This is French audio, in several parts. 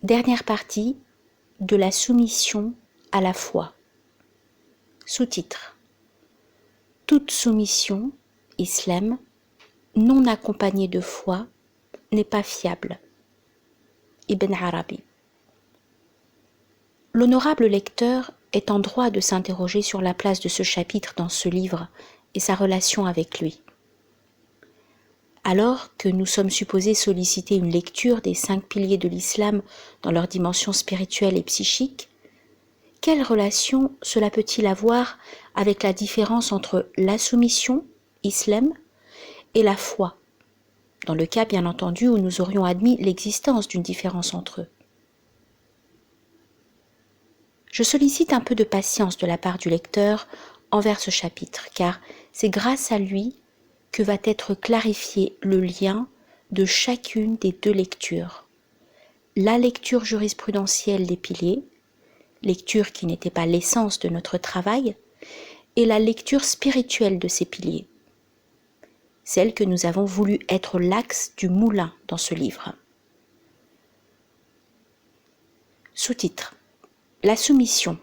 Dernière partie de la soumission à la foi. Sous-titre. Toute soumission, islam, non accompagnée de foi, n'est pas fiable. Ibn Arabi. L'honorable lecteur est en droit de s'interroger sur la place de ce chapitre dans ce livre et sa relation avec lui. Alors que nous sommes supposés solliciter une lecture des 5 piliers de l'islam dans leur dimension spirituelle et psychique, quelle relation cela peut-il avoir avec la différence entre la soumission, islam, et la foi, dans le cas bien entendu où nous aurions admis l'existence d'une différence entre eux? Je sollicite un peu de patience de la part du lecteur envers ce chapitre, car c'est grâce à lui que va être clarifié le lien de chacune des 2 lectures. La lecture jurisprudentielle des piliers, lecture qui n'était pas l'essence de notre travail, et la lecture spirituelle de ces piliers, celle que nous avons voulu être l'axe du moulin dans ce livre. Sous-titre. La soumission,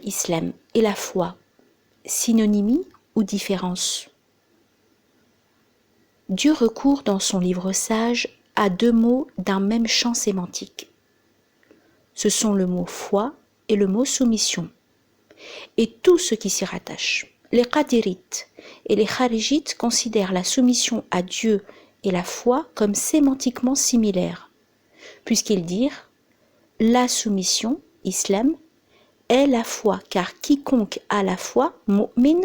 l'islam et la foi, synonymie ou différence? Dieu recourt dans son livre sage à 2 mots d'un même champ sémantique. Ce sont le mot foi et le mot soumission, et tout ce qui s'y rattache. Les qadirites et les kharijites considèrent la soumission à Dieu et la foi comme sémantiquement similaires, puisqu'ils dirent « la soumission, islam, est la foi, car quiconque a la foi, mu'min,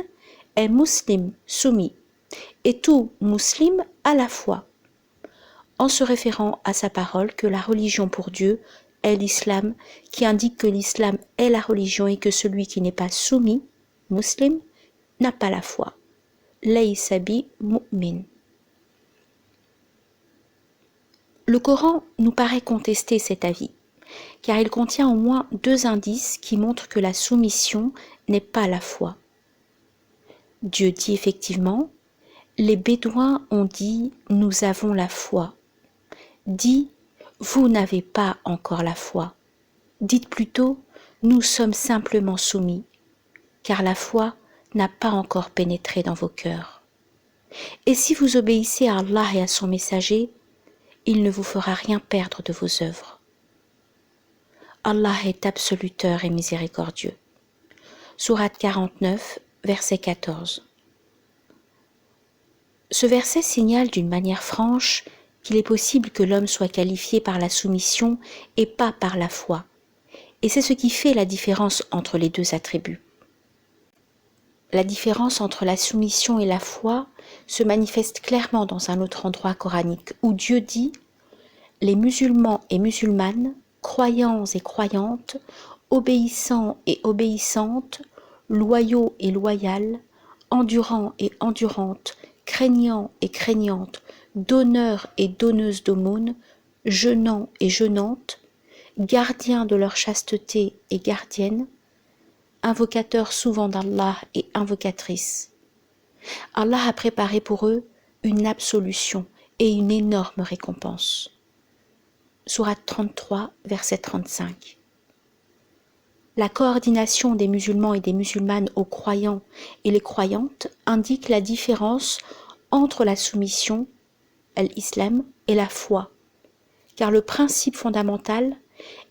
est muslim, soumis, et tout muslim a la foi », en se référant à sa parole que la religion pour Dieu est l'islam, qui indique que l'islam est la religion et que celui qui n'est pas soumis, muslim, n'a pas la foi. Laysa bi mu'min. Le Coran nous paraît contester cet avis, car il contient au moins 2 indices qui montrent que la soumission n'est pas la foi. Dieu dit effectivement, les Bédouins ont dit « nous avons la foi ». Dit « vous n'avez pas encore la foi ». Dites plutôt « nous sommes simplement soumis », car la foi n'a pas encore pénétré dans vos cœurs. Et si vous obéissez à Allah et à son messager, il ne vous fera rien perdre de vos œuvres. Allah est absoluteur et miséricordieux. Sourate 49, verset 14. Ce verset signale d'une manière franche qu'il est possible que l'homme soit qualifié par la soumission et pas par la foi. Et c'est ce qui fait la différence entre les 2 attributs. La différence entre la soumission et la foi se manifeste clairement dans un autre endroit coranique où Dieu dit « Les musulmans et musulmanes, croyants et croyantes, obéissants et obéissantes, loyaux et loyales, endurants et endurantes, craignants et craignantes, donneurs et donneuses d'aumônes, jeûnants et jeûnantes, gardiens de leur chasteté et gardiennes, invocateurs souvent d'Allah et invocatrices. Allah a préparé pour eux une absolution et une énorme récompense. Sourate 33, verset 35. La coordination des musulmans et des musulmanes aux croyants et les croyantes indique la différence entre la soumission, l'islam, et la foi, car le principe fondamental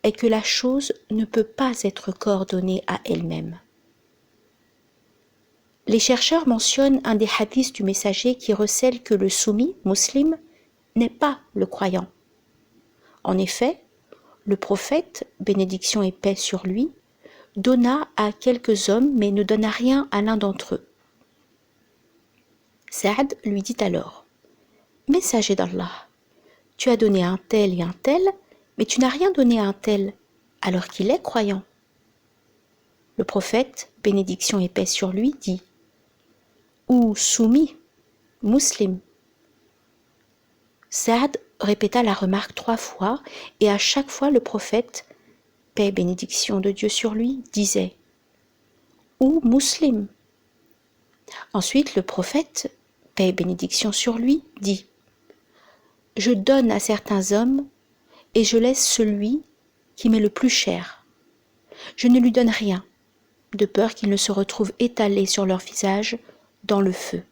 est que la chose ne peut pas être coordonnée à elle-même. Les chercheurs mentionnent un des hadiths du messager qui recèle que le soumis, muslim, n'est pas le croyant. En effet, le prophète, bénédiction et paix sur lui, donna à quelques hommes mais ne donna rien à l'un d'entre eux. Saad lui dit alors « Messager d'Allah, tu as donné un tel et un tel, mais tu n'as rien donné à un tel, alors qu'il est croyant. » Le prophète, bénédiction et paix sur lui, dit « Ou soumis, muslim. » Saad répéta la remarque 3 fois et à chaque fois le prophète, paix et bénédiction de Dieu sur lui, disait « Ou muslim. » Ensuite le prophète, paix et bénédiction sur lui, dit « Je donne à certains hommes et je laisse celui qui m'est le plus cher. Je ne lui donne rien, de peur qu'il ne se retrouve étalé sur leur visage dans le feu.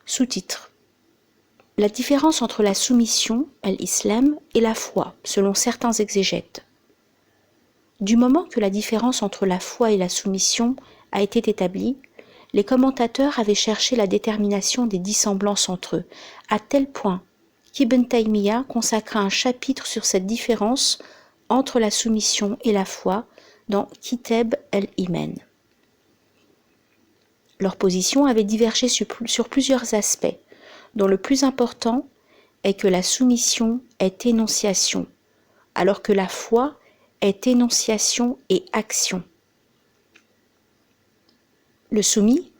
Sous-titre. La différence entre la soumission, l'islam, et la foi, selon certains exégètes. Du moment que la différence entre la foi et la soumission a été établie, les commentateurs avaient cherché la détermination des dissemblances entre eux, à tel point qu'Ibn Taymiyyah consacra un chapitre sur cette différence entre la soumission et la foi dans Kitab al-Iman. Leur position avait divergé sur plusieurs aspects, dont le plus important est que la soumission est énonciation, alors que la foi est énonciation et action. Le soumis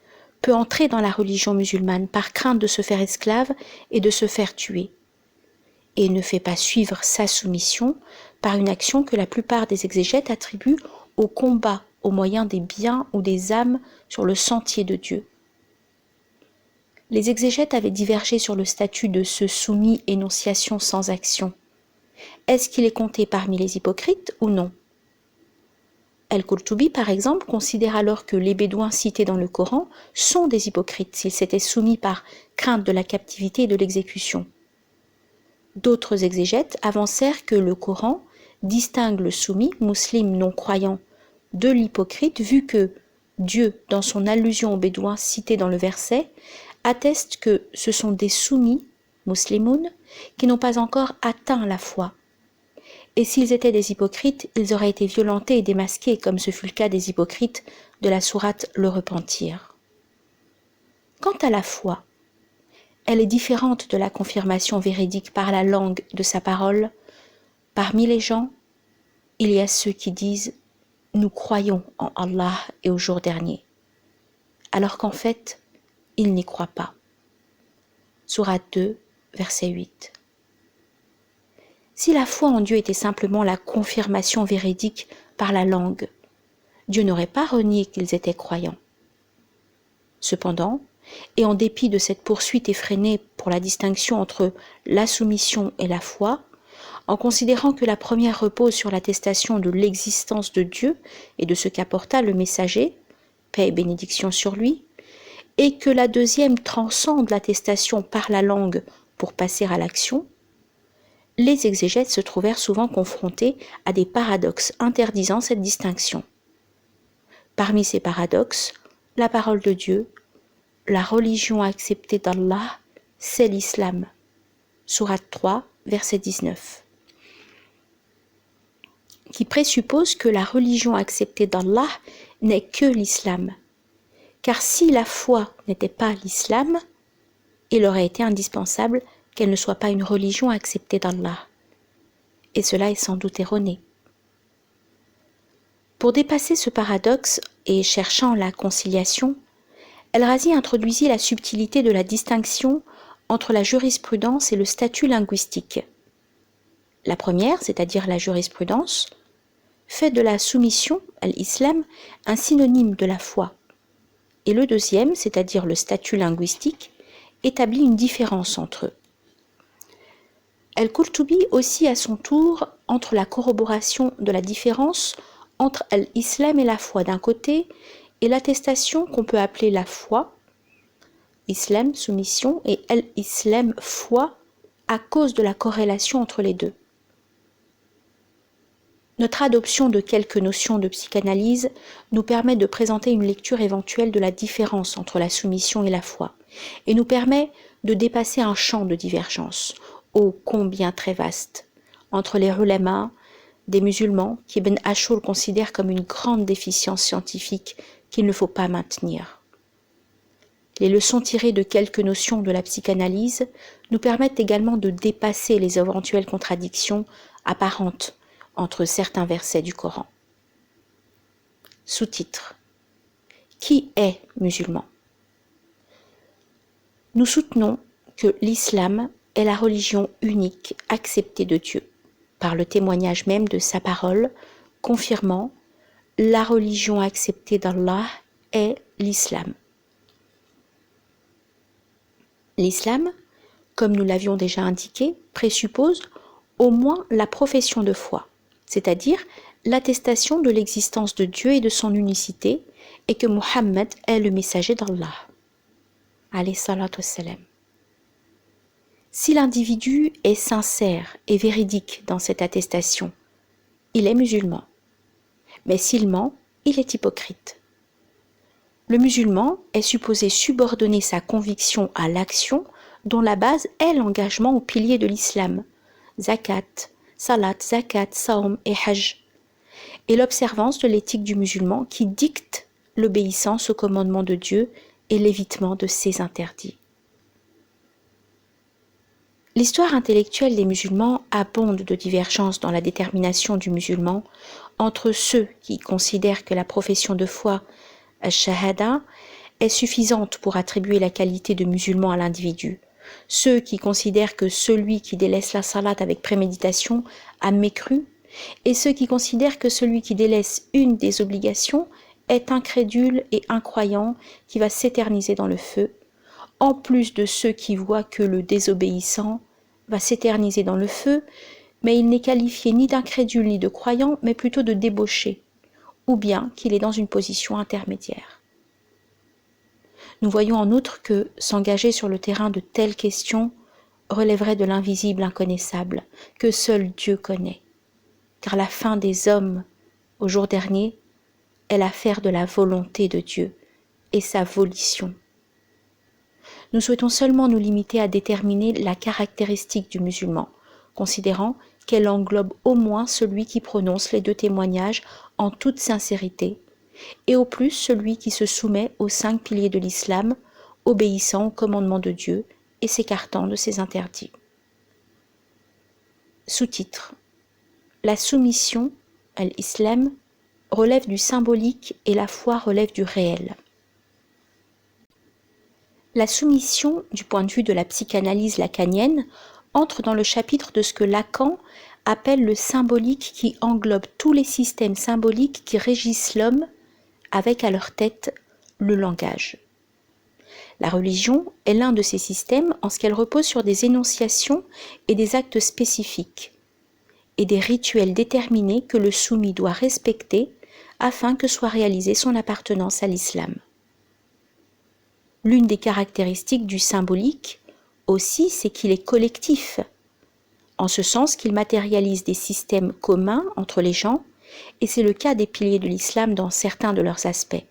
peut entrer dans la religion musulmane par crainte de se faire esclave et de se faire tuer, et ne fait pas suivre sa soumission par une action que la plupart des exégètes attribuent au combat au moyen des biens ou des âmes sur le sentier de Dieu. Les exégètes avaient divergé sur le statut de ce soumis énonciation sans action. Est-ce qu'il est compté parmi les hypocrites ou non? Al-Qurtubi, par exemple, considère alors que les Bédouins cités dans le Coran sont des hypocrites s'ils s'étaient soumis par crainte de la captivité et de l'exécution. D'autres exégètes avancèrent que le Coran distingue le soumis, musulman non-croyant, de l'hypocrite, vu que Dieu, dans son allusion aux Bédouins cités dans le verset, atteste que ce sont des soumis, muslimoun, qui n'ont pas encore atteint la foi. Et s'ils étaient des hypocrites, ils auraient été violentés et démasqués, comme ce fut le cas des hypocrites de la sourate Le Repentir. Quant à la foi, elle est différente de la confirmation véridique par la langue de sa parole. Parmi les gens, il y a ceux qui disent « Nous croyons en Allah et au jour dernier », alors qu'en fait, ils n'y croient pas. Sourate 2, verset 8. Si la foi en Dieu était simplement la confirmation véridique par la langue, Dieu n'aurait pas renié qu'ils étaient croyants. Cependant, et en dépit de cette poursuite effrénée pour la distinction entre la soumission et la foi, en considérant que la première repose sur l'attestation de l'existence de Dieu et de ce qu'apporta le messager, paix et bénédiction sur lui, et que la deuxième transcende l'attestation par la langue pour passer à l'action, les exégètes se trouvèrent souvent confrontés à des paradoxes interdisant cette distinction. Parmi ces paradoxes, la parole de Dieu, la religion acceptée d'Allah, c'est l'islam. Sourate 3, verset 19. Qui présuppose que la religion acceptée d'Allah n'est que l'islam. Car si la foi n'était pas l'islam, il aurait été indispensable qu'elle ne soit pas une religion acceptée d'Allah. Et cela est sans doute erroné. Pour dépasser ce paradoxe et cherchant la conciliation, El-Razi introduisit la subtilité de la distinction entre la jurisprudence et le statut linguistique. La première, c'est-à-dire la jurisprudence, fait de la soumission à l'islam un synonyme de la foi. Et le deuxième, c'est-à-dire le statut linguistique, établit une différence entre eux. Al-Qurtubi aussi à son tour entre la corroboration de la différence entre l'islam et la foi d'un côté et l'attestation qu'on peut appeler la foi, islam, soumission, et l'islam, foi, à cause de la corrélation entre les deux. Notre adoption de quelques notions de psychanalyse nous permet de présenter une lecture éventuelle de la différence entre la soumission et la foi, et nous permet de dépasser un champ de divergence, ô combien très vaste, entre les ulama des musulmans qu'Ibn Ashur considère comme une grande déficience scientifique qu'il ne faut pas maintenir. Les leçons tirées de quelques notions de la psychanalyse nous permettent également de dépasser les éventuelles contradictions apparentes entre certains versets du Coran. Sous-titre. Qui est musulman? Nous soutenons que l'islam est la religion unique acceptée de Dieu, par le témoignage même de sa parole, confirmant « la religion acceptée d'Allah est l'islam ». L'islam, comme nous l'avions déjà indiqué, présuppose au moins la profession de foi, c'est-à-dire l'attestation de l'existence de Dieu et de son unicité, et que Muhammad est le messager d'Allah. Alayhi salatu wassalam. Si l'individu est sincère et véridique dans cette attestation, il est musulman. Mais s'il ment, il est hypocrite. Le musulman est supposé subordonner sa conviction à l'action dont la base est l'engagement aux piliers de l'islam, zakat, salat, zakat, saum et hajj, et l'observance de l'éthique du musulman qui dicte l'obéissance aux commandements de Dieu et l'évitement de ses interdits. L'histoire intellectuelle des musulmans abonde de divergences dans la détermination du musulman entre ceux qui considèrent que la profession de foi, al-shahada, est suffisante pour attribuer la qualité de musulman à l'individu, ceux qui considèrent que celui qui délaisse la salat avec préméditation a mécru, et ceux qui considèrent que celui qui délaisse une des obligations est incrédule et incroyant qui va s'éterniser dans le feu, en plus de ceux qui voient que le désobéissant va s'éterniser dans le feu, mais il n'est qualifié ni d'incrédule ni de croyant, mais plutôt de débauché, ou bien qu'il est dans une position intermédiaire. Nous voyons en outre que s'engager sur le terrain de telles questions relèverait de l'invisible inconnaissable, que seul Dieu connaît, car la fin des hommes, au jour dernier, est l'affaire de la volonté de Dieu et sa volition. Nous souhaitons seulement nous limiter à déterminer la caractéristique du musulman, considérant qu'elle englobe au moins celui qui prononce les deux témoignages en toute sincérité, et au plus celui qui se soumet aux 5 piliers de l'islam, obéissant aux commandements de Dieu et s'écartant de ses interdits. Sous-titre: La soumission, l'islam, relève du symbolique et la foi relève du réel. La soumission, du point de vue de la psychanalyse lacanienne, entre dans le chapitre de ce que Lacan appelle le symbolique qui englobe tous les systèmes symboliques qui régissent l'homme, avec à leur tête le langage. La religion est l'un de ces systèmes en ce qu'elle repose sur des énonciations et des actes spécifiques, et des rituels déterminés que le soumis doit respecter afin que soit réalisée son appartenance à l'islam. L'une des caractéristiques du symbolique aussi, c'est qu'il est collectif, en ce sens qu'il matérialise des systèmes communs entre les gens, et c'est le cas des piliers de l'islam dans certains de leurs aspects.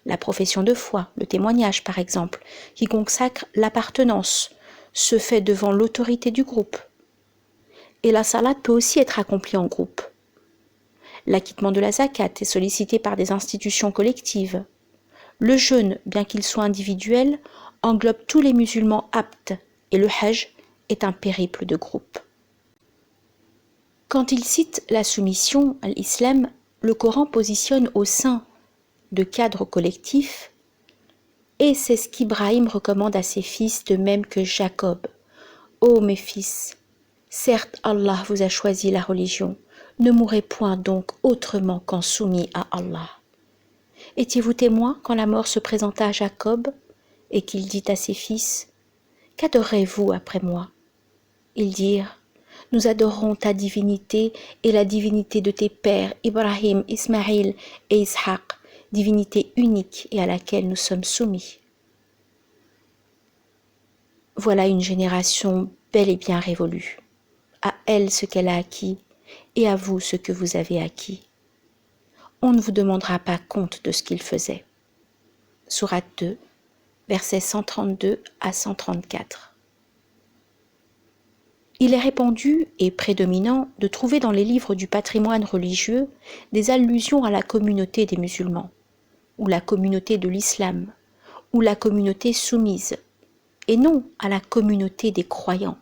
La profession de foi, le témoignage par exemple, qui consacre l'appartenance, se fait devant l'autorité du groupe. Et la salat peut aussi être accomplie en groupe. L'acquittement de la zakat est sollicité par des institutions collectives. Le jeûne, bien qu'il soit individuel, englobe tous les musulmans aptes, et le hajj est un périple de groupe. Quand il cite la soumission à l'islam, le Coran positionne au sein de cadres collectifs, et c'est ce qu'Ibrahim recommande à ses fils de même que Jacob. Ô mes fils, certes Allah vous a choisi la religion, ne mourrez point donc autrement qu'en soumis à Allah. Étiez-vous témoin quand la mort se présenta à Jacob et qu'il dit à ses fils: Qu'adorez-vous après moi? Ils dirent: Nous adorons ta divinité et la divinité de tes pères, Ibrahim, Ismaïl et Ishaq, divinité unique et à laquelle nous sommes soumis. Voilà une génération bel et bien révolue. À elle ce qu'elle a acquis et à vous ce que vous avez acquis. On ne vous demandera pas compte de ce qu'ils faisaient. Sourate 2, versets 132 à 134. Il est répandu et prédominant de trouver dans les livres du patrimoine religieux des allusions à la communauté des musulmans, ou la communauté de l'islam, ou la communauté soumise, et non à la communauté des croyants.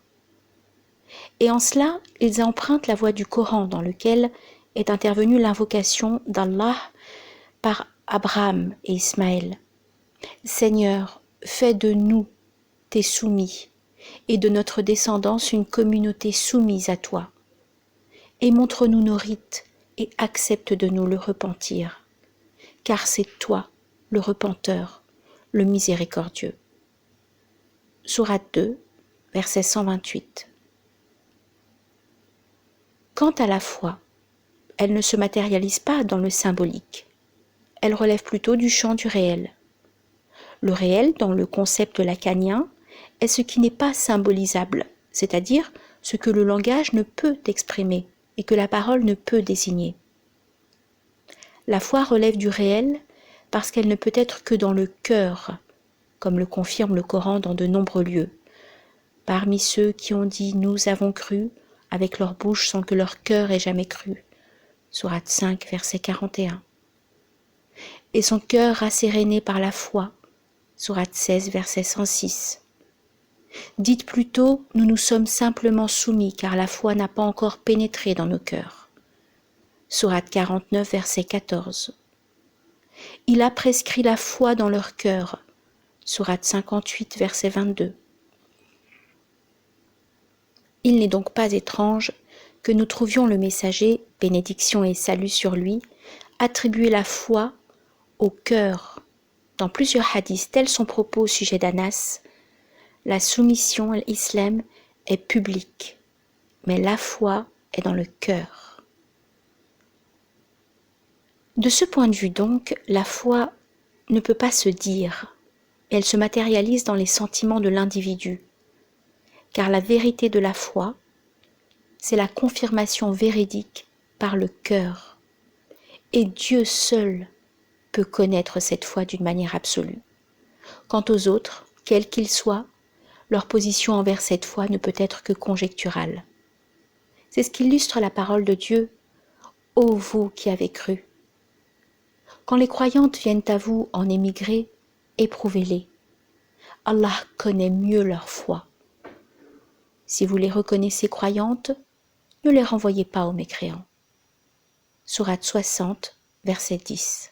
Et en cela, ils empruntent la voie du Coran dans lequel est intervenue l'invocation d'Allah par Abraham et Ismaël. Seigneur, fais de nous, tes soumis, et de notre descendance une communauté soumise à toi. Et montre-nous nos rites et accepte de nous le repentir, car c'est toi, le repenteur, le miséricordieux. Sourate 2, verset 128. Quant à la foi, elle ne se matérialise pas dans le symbolique. Elle relève plutôt du champ du réel. Le réel, dans le concept lacanien, est ce qui n'est pas symbolisable, c'est-à-dire ce que le langage ne peut exprimer et que la parole ne peut désigner. La foi relève du réel parce qu'elle ne peut être que dans le cœur, comme le confirme le Coran dans de nombreux lieux. Parmi ceux qui ont dit « nous avons cru » avec leur bouche sans que leur cœur ait jamais cru. Sourate 5, verset 41. Et son cœur rasséréné par la foi. Sourate 16, verset 106. Dites plutôt « nous nous sommes simplement soumis car la foi n'a pas encore pénétré dans nos cœurs. » Sourate 49, verset 14. Il a prescrit la foi dans leur cœur. Sourate 58, verset 22. Il n'est donc pas étrange que nous trouvions le messager, bénédiction et salut sur lui, attribuer la foi au cœur. Dans plusieurs hadiths, tel son propos au sujet d'Anas, la soumission à l'islam est publique, mais la foi est dans le cœur. De ce point de vue donc, la foi ne peut pas se dire, elle se matérialise dans les sentiments de l'individu, car la vérité de la foi, c'est la confirmation véridique par le cœur, et Dieu seul peut connaître cette foi d'une manière absolue. Quant aux autres, quels qu'ils soient, leur position envers cette foi ne peut être que conjecturale. C'est ce qu'illustre la parole de Dieu. « Ô vous qui avez cru !» Quand les croyantes viennent à vous en émigrer, éprouvez-les. Allah connaît mieux leur foi. Si vous les reconnaissez croyantes, ne les renvoyez pas aux mécréants. Sourate 60, verset 10.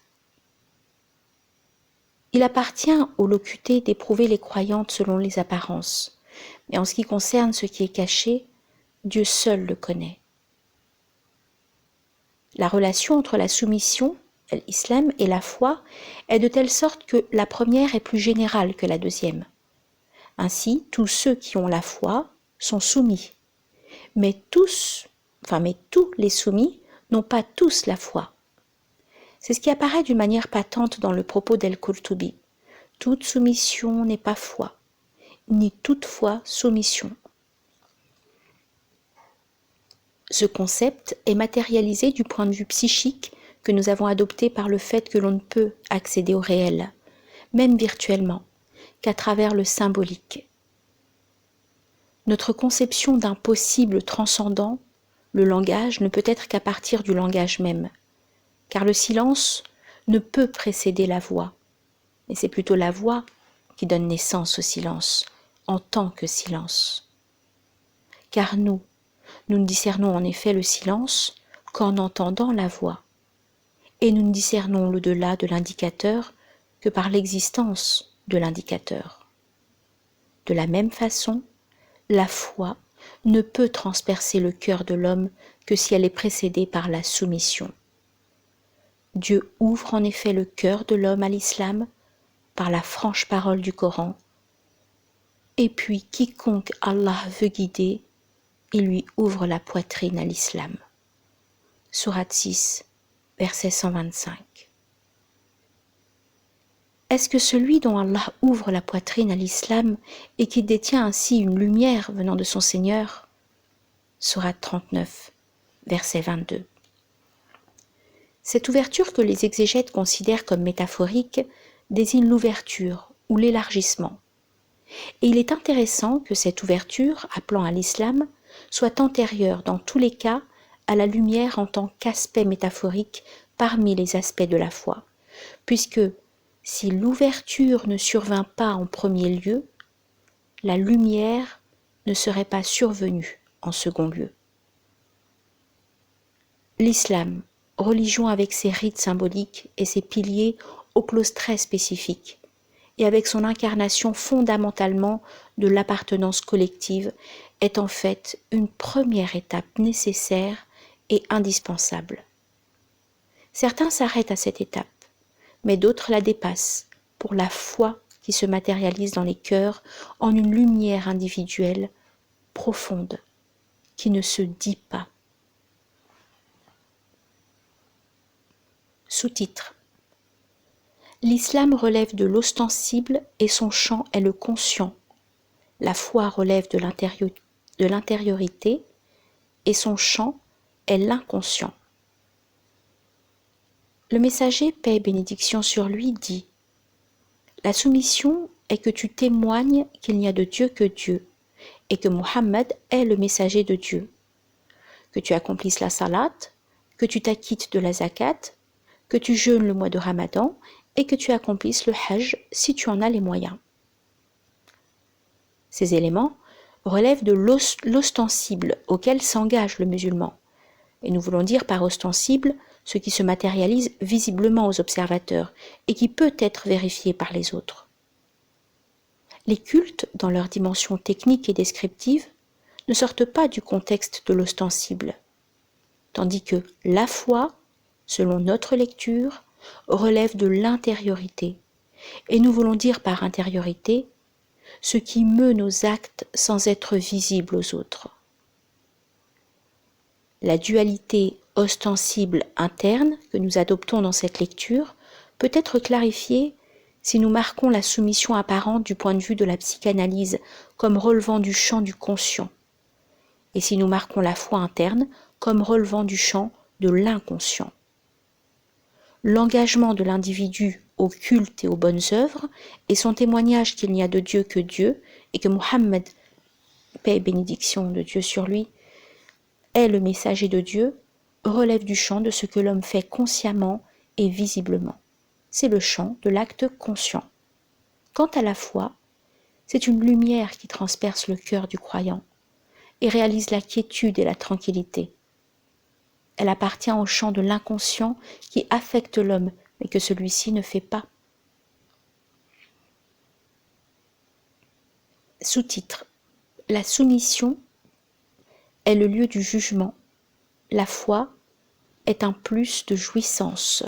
Il appartient aux locutés d'éprouver les croyantes selon les apparences, mais en ce qui concerne ce qui est caché, Dieu seul le connaît. La relation entre la soumission, l'islam, et la foi est de telle sorte que la première est plus générale que la deuxième. Ainsi, tous ceux qui ont la foi sont soumis, mais tous les soumis n'ont pas tous la foi. C'est ce qui apparaît d'une manière patente dans le propos d'Al-Qurtubi. Toute soumission n'est pas foi, ni toute foi soumission. Ce concept est matérialisé du point de vue psychique que nous avons adopté par le fait que l'on ne peut accéder au réel, même virtuellement, qu'à travers le symbolique. Notre conception d'un possible transcendant, le langage, ne peut être qu'à partir du langage même, car le silence ne peut précéder la voix, mais c'est plutôt la voix qui donne naissance au silence, en tant que silence. Car nous ne discernons en effet le silence qu'en entendant la voix, et nous ne discernons l'au-delà de l'indicateur que par l'existence de l'indicateur. De la même façon, la foi ne peut transpercer le cœur de l'homme que si elle est précédée par la soumission. Dieu ouvre en effet le cœur de l'homme à l'islam par la franche parole du Coran, et puis quiconque Allah veut guider, il lui ouvre la poitrine à l'islam. Sourate 6, verset 125. Est-ce que celui dont Allah ouvre la poitrine à l'islam et qui détient ainsi une lumière venant de son Seigneur? Sourate 39, verset 22. Cette ouverture que les exégètes considèrent comme métaphorique désigne l'ouverture ou l'élargissement. Et il est intéressant que cette ouverture, appelant à l'islam, soit antérieure dans tous les cas à la lumière en tant qu'aspect métaphorique parmi les aspects de la foi, puisque si l'ouverture ne survint pas en premier lieu, la lumière ne serait pas survenue en second lieu. L'islam, religion avec ses rites symboliques et ses piliers aux clauses très spécifiques, et avec son incarnation fondamentalement de l'appartenance collective, est en fait une première étape nécessaire et indispensable. Certains s'arrêtent à cette étape, mais d'autres la dépassent pour la foi qui se matérialise dans les cœurs en une lumière individuelle, profonde, qui ne se dit pas. Sous-titre. L'islam relève de l'ostensible et son champ est le conscient. La foi relève de l'intériorité et son champ est l'inconscient. Le messager, paix et bénédiction sur lui, dit « La soumission est que tu témoignes qu'il n'y a de Dieu que Dieu et que Muhammad est le messager de Dieu, que tu accomplisses la salat, que tu t'acquittes de la zakat, que tu jeûnes le mois de Ramadan et que tu accomplisses le hajj si tu en as les moyens. » Ces éléments relèvent de l'ostensible auquel s'engage le musulman. Et nous voulons dire par ostensible ce qui se matérialise visiblement aux observateurs et qui peut être vérifié par les autres. Les cultes, dans leur dimension technique et descriptive, ne sortent pas du contexte de l'ostensible, tandis que la foi, selon notre lecture, relève de l'intériorité. Et nous voulons dire par intériorité ce qui meut nos actes sans être visible aux autres. La dualité ostensible interne que nous adoptons dans cette lecture peut être clarifiée si nous marquons la soumission apparente du point de vue de la psychanalyse comme relevant du champ du conscient, et si nous marquons la foi interne comme relevant du champ de l'inconscient. L'engagement de l'individu au culte et aux bonnes œuvres et son témoignage qu'il n'y a de Dieu que Dieu et que Muhammad, paix et bénédiction de Dieu sur lui, est le messager de Dieu, relève du champ de ce que l'homme fait consciemment et visiblement. C'est le champ de l'acte conscient. Quant à la foi, c'est une lumière qui transperce le cœur du croyant et réalise la quiétude et la tranquillité. Elle appartient au champ de l'inconscient qui affecte l'homme, mais que celui-ci ne fait pas. Sous-titre. La soumission est le lieu du jugement. La foi est un plus de jouissance.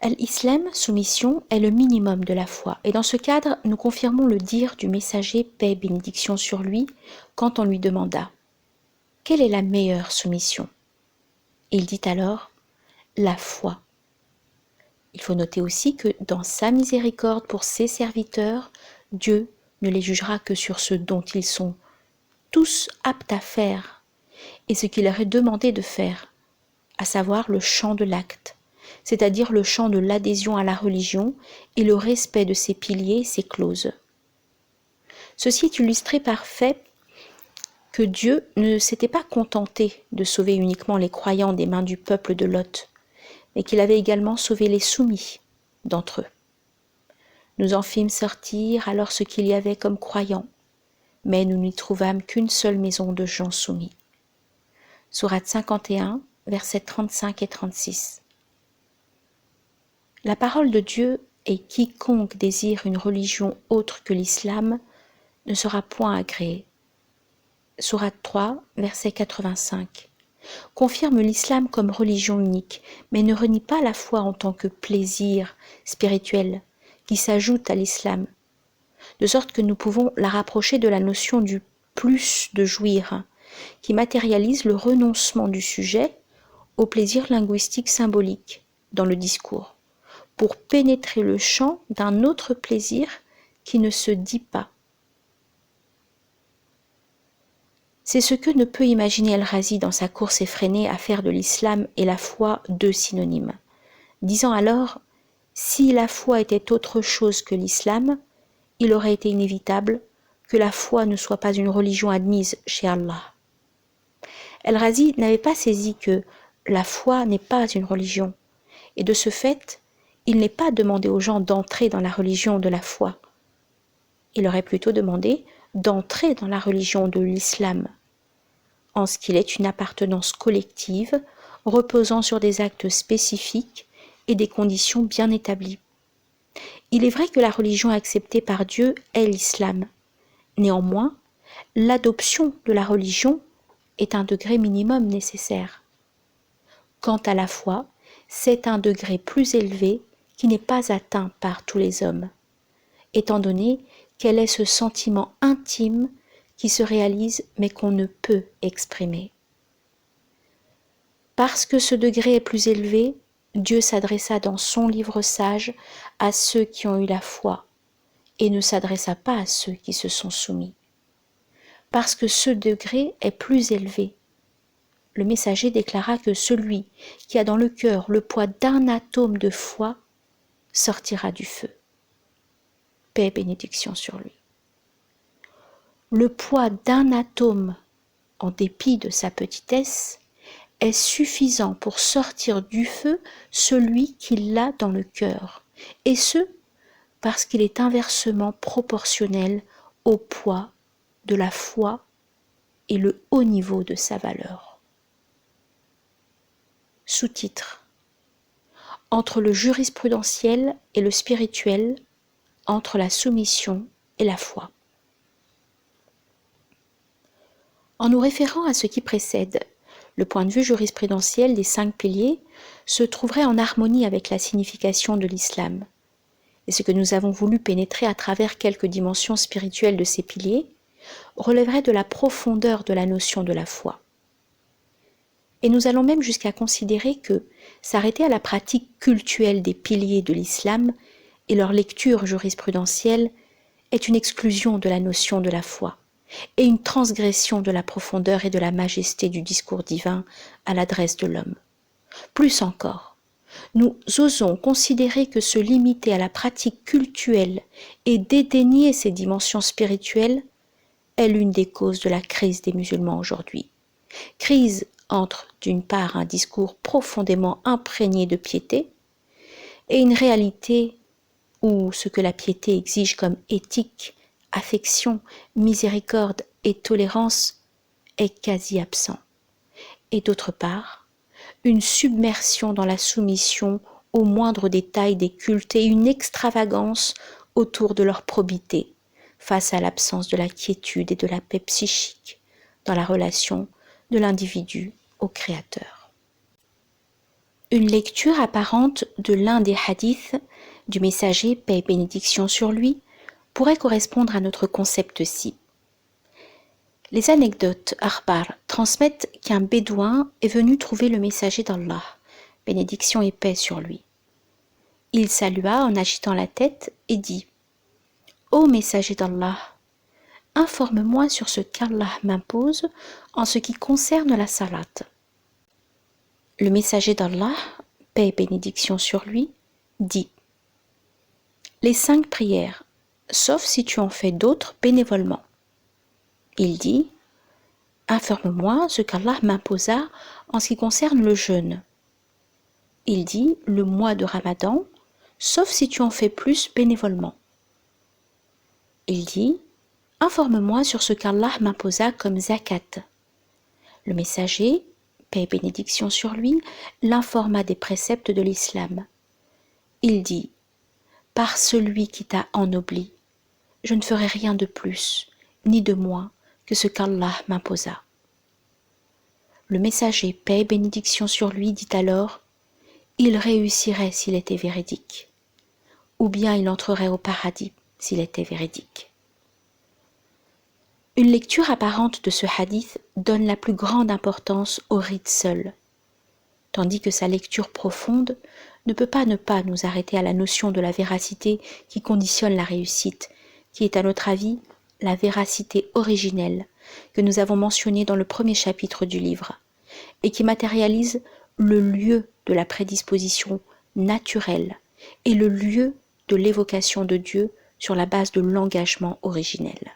L'islam, soumission, est le minimum de la foi. Et dans ce cadre, nous confirmons le dire du messager, paix et bénédiction sur lui, quand on lui demanda « Quelle est la meilleure soumission ?» Il dit alors « La foi ». Il faut noter aussi que dans sa miséricorde pour ses serviteurs, Dieu ne les jugera que sur ce dont ils sont tous aptes à faire et ce qu'il leur est demandé de faire, à savoir le champ de l'acte, c'est-à-dire le champ de l'adhésion à la religion et le respect de ses piliers, ses clauses. Ceci est illustré par fait que Dieu ne s'était pas contenté de sauver uniquement les croyants des mains du peuple de Lot, mais qu'il avait également sauvé les soumis d'entre eux. Nous en fîmes sortir alors ce qu'il y avait comme croyants, mais nous n'y trouvâmes qu'une seule maison de gens soumis. Sourate 51, versets 35 et 36. La parole de Dieu est « quiconque désire une religion autre que l'islam ne sera point agréé ». Sourate 3, verset 85. Confirme l'islam comme religion unique, mais ne renie pas la foi en tant que plaisir spirituel qui s'ajoute à l'islam, de sorte que nous pouvons la rapprocher de la notion du plus de jouir, qui matérialise le renoncement du sujet au plaisir linguistique symbolique dans le discours, pour pénétrer le champ d'un autre plaisir qui ne se dit pas. C'est ce que ne peut imaginer El-Razi dans sa course effrénée à faire de l'islam et la foi deux synonymes, disant alors « Si la foi était autre chose que l'islam, il aurait été inévitable que la foi ne soit pas une religion admise chez Allah. » El-Razi n'avait pas saisi que la foi n'est pas une religion, et de ce fait, il n'est pas demandé aux gens d'entrer dans la religion de la foi. Il aurait plutôt demandé d'entrer dans la religion de l'islam, en ce qu'il est une appartenance collective reposant sur des actes spécifiques et des conditions bien établies. Il est vrai que la religion acceptée par Dieu est l'islam. Néanmoins, l'adoption de la religion est un degré minimum nécessaire. Quant à la foi, c'est un degré plus élevé qui n'est pas atteint par tous les hommes, étant donné quel est ce sentiment intime qui se réalise mais qu'on ne peut exprimer. Parce que ce degré est plus élevé, Dieu s'adressa dans son livre sage à ceux qui ont eu la foi et ne s'adressa pas à ceux qui se sont soumis. Parce que ce degré est plus élevé, le messager déclara que celui qui a dans le cœur le poids d'un atome de foi sortira du feu. Paix et bénédiction sur lui. Le poids d'un atome, en dépit de sa petitesse, est suffisant pour sortir du feu celui qui l'a dans le cœur, et ce, parce qu'il est inversement proportionnel au poids de la foi et le haut niveau de sa valeur. Sous-titre: entre le jurisprudentiel et le spirituel, entre la soumission et la foi. En nous référant à ce qui précède, le point de vue jurisprudentiel des 5 piliers se trouverait en harmonie avec la signification de l'islam. Et ce que nous avons voulu pénétrer à travers quelques dimensions spirituelles de ces piliers relèverait de la profondeur de la notion de la foi. Et nous allons même jusqu'à considérer que s'arrêter à la pratique cultuelle des piliers de l'islam et leur lecture jurisprudentielle est une exclusion de la notion de la foi et une transgression de la profondeur et de la majesté du discours divin à l'adresse de l'homme. Plus encore, nous osons considérer que se limiter à la pratique cultuelle et dédaigner ces dimensions spirituelles est l'une des causes de la crise des musulmans aujourd'hui. Crise entre, d'une part, un discours profondément imprégné de piété et une réalité où ce que la piété exige comme éthique, affection, miséricorde et tolérance est quasi absent. Et d'autre part, une submersion dans la soumission aux moindres détails des cultes et une extravagance autour de leur probité face à l'absence de la quiétude et de la paix psychique dans la relation de l'individu au Créateur. Une lecture apparente de l'un des hadiths du messager, paix et bénédiction sur lui, pourrait correspondre à notre concept-ci. Les anecdotes akhbar transmettent qu'un bédouin est venu trouver le messager d'Allah, bénédiction et paix sur lui. Il salua en agitant la tête et dit: « Ô messager d'Allah, informe-moi sur ce qu'Allah m'impose en ce qui concerne la salat. » Le messager d'Allah, paix et bénédiction sur lui, dit: « Les 5 prières, sauf si tu en fais d'autres bénévolement. » Il dit: « Informe-moi ce qu'Allah m'imposa en ce qui concerne le jeûne. » Il dit: « Le mois de Ramadan, sauf si tu en fais plus bénévolement. » Il dit: « Informe-moi sur ce qu'Allah m'imposa comme zakat. » Le messager, paix et bénédiction sur lui, l'informa des préceptes de l'islam. Il dit: « Par celui qui t'a ennobli, je ne ferai rien de plus, ni de moins que ce qu'Allah m'imposa. » Le messager, paix et bénédiction sur lui, dit alors: « Il réussirait s'il était véridique, ou bien il entrerait au paradis s'il était véridique. » Une lecture apparente de ce hadith donne la plus grande importance au rite seul, tandis que sa lecture profonde ne peut pas nous arrêter à la notion de la véracité qui conditionne la réussite, qui est à notre avis la véracité originelle que nous avons mentionnée dans le premier chapitre du livre, et qui matérialise le lieu de la prédisposition naturelle et le lieu de l'évocation de Dieu sur la base de l'engagement originel.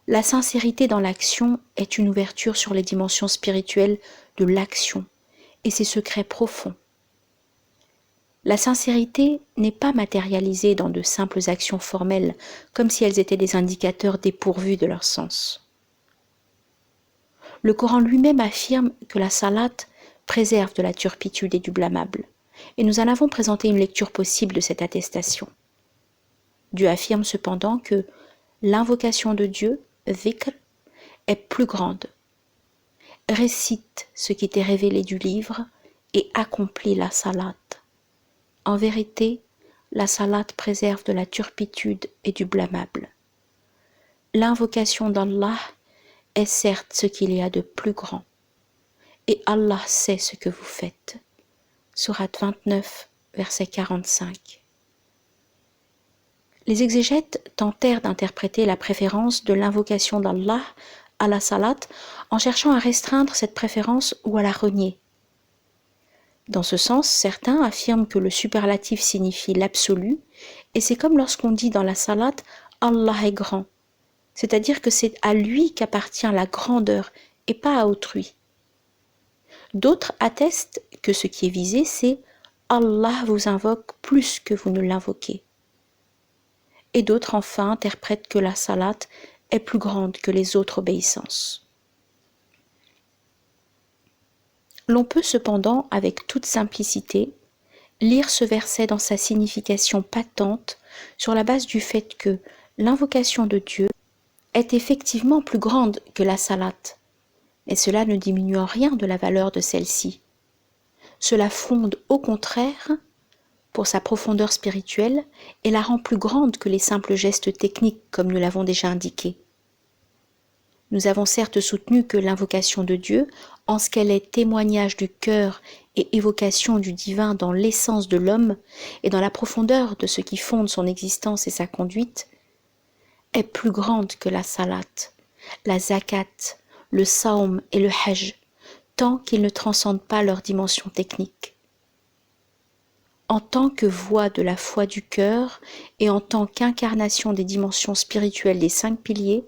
La sincérité dans l'action est une ouverture sur les dimensions spirituelles de l'action et ses secrets profonds. La sincérité n'est pas matérialisée dans de simples actions formelles, comme si elles étaient des indicateurs dépourvus de leur sens. Le Coran lui-même affirme que la salat préserve de la turpitude et du blâmable, et nous en avons présenté une lecture possible de cette attestation. Dieu affirme cependant que l'invocation de Dieu, dhikr, est plus grande. Récite ce qui t'est révélé du livre et accomplis la salat. En vérité, la salate préserve de la turpitude et du blâmable. L'invocation d'Allah est certes ce qu'il y a de plus grand. Et Allah sait ce que vous faites. Sourate 29, verset 45. Les exégètes tentèrent d'interpréter la préférence de l'invocation d'Allah à la salate en cherchant à restreindre cette préférence ou à la renier. Dans ce sens, certains affirment que le superlatif signifie l'absolu, et c'est comme lorsqu'on dit dans la salate « Allah est grand », c'est-à-dire que c'est à lui qu'appartient la grandeur et pas à autrui. D'autres attestent que ce qui est visé, c'est « Allah vous invoque plus que vous ne l'invoquez ». Et d'autres enfin interprètent que la salate est plus grande que les autres obéissances. L'on peut cependant, avec toute simplicité, lire ce verset dans sa signification patente sur la base du fait que l'invocation de Dieu est effectivement plus grande que la salate, mais cela ne diminue en rien de la valeur de celle-ci. Cela fonde au contraire pour sa profondeur spirituelle et la rend plus grande que les simples gestes techniques comme nous l'avons déjà indiqué. Nous avons certes soutenu que l'invocation de Dieu, en ce qu'elle est témoignage du cœur et évocation du divin dans l'essence de l'homme et dans la profondeur de ce qui fonde son existence et sa conduite, est plus grande que la salate, la zakat, le saum et le hajj, tant qu'ils ne transcendent pas leur dimension technique. En tant que voie de la foi du cœur et en tant qu'incarnation des dimensions spirituelles des 5 piliers,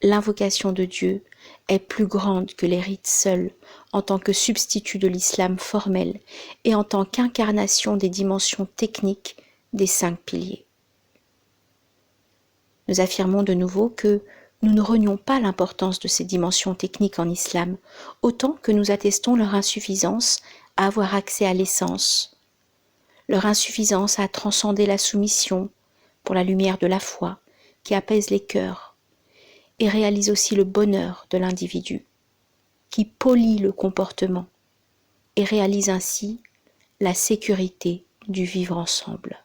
l'invocation de Dieu est plus grande que les rites seuls en tant que substitut de l'islam formel et en tant qu'incarnation des dimensions techniques des 5 piliers. Nous affirmons de nouveau que nous ne renions pas l'importance de ces dimensions techniques en islam, autant que nous attestons leur insuffisance à avoir accès à l'essence, leur insuffisance à transcender la soumission pour la lumière de la foi qui apaise les cœurs et réalise aussi le bonheur de l'individu, qui polit le comportement et réalise ainsi la sécurité du vivre ensemble.